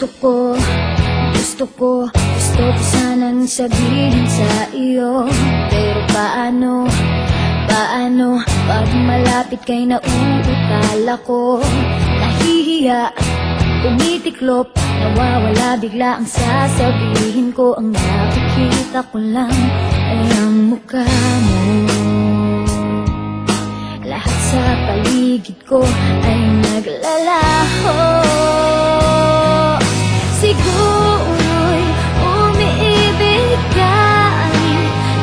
Gusto ko sanang sabihin sa iyo. Pero paano pag malapit kay nauutal ako? Nahihiya, umitiklop, nawawala bigla ang sasabihin ko. Ang nakikita ko lang ay ang mukha mo. Lahat sa paligid ko ay naglalaho. Siguro'y umiibig ka,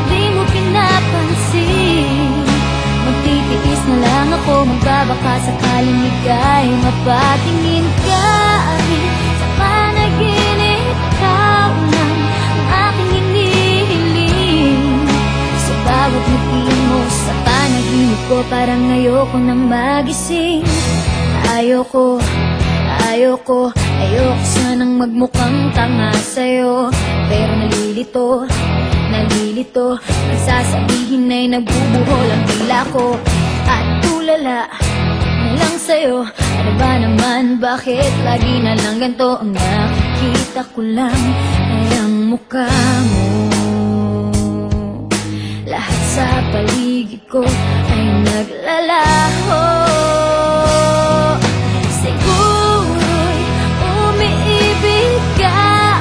di mo pinapansin. Magtitiis na lang ako, magbabaka sakaling ika'y mapatingin ka. Sa panaginip, ikaw lang ang aking hinihiling. Sa bawat ngiti mo sa panaginip ko, parang ayoko nang magising. Ayoko sanang magmukhang tanga sa'yo. Pero nalilito ang sasabihin ay nagbubuhol ang dila ko. At tulala na lang sa'yo, ano ba naman, bakit lagi na lang ganito? Ang nakikita ko lang ay ang mukha mo. Lahat sa paligid ko ay naglalaho. Siguro'y umiibig ka,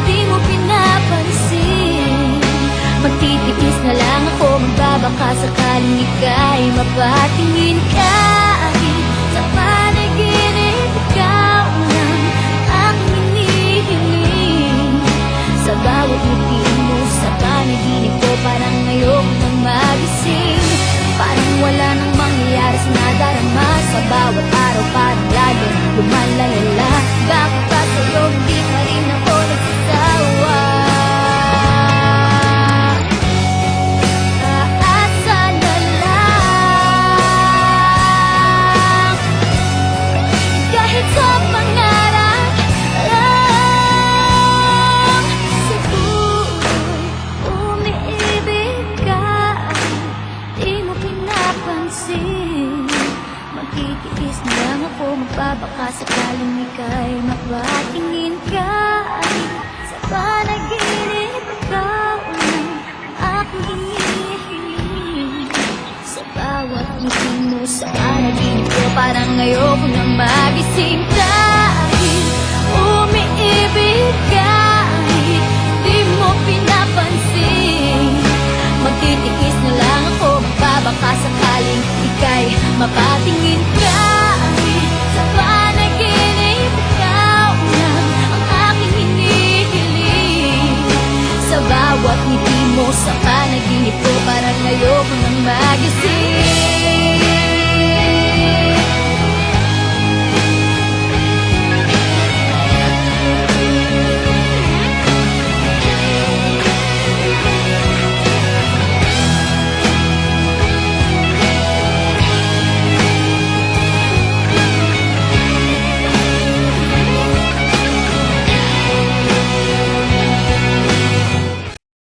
di mo pinapansin. Magtitiis na lang ako, magbabaka sakaling ika'y mapatingin ka. Sa panaginip, ikaw lang aking hinihiling. Sa bawat ngiti mo sa panaginip ko, parang ayoko nang magising. Parang wala nang mangyayari sa nadarama. Sa bawat araw parang lalo lumalalala. Bakit ba sa'yo hindi pa rin ako nagsasawa? Aasa na lang, kahit sa pangarap lang. Siguro'y umiibig ka, di mo pinapansin. Magtitiis na lang ako, magbabaka sakaling ika'y mapatingin ka. Sa panaginip, ikaw lang aking hinihiling. Sa bawat ngiti mo sa panaginip ko, parang ayoko nang magising ka.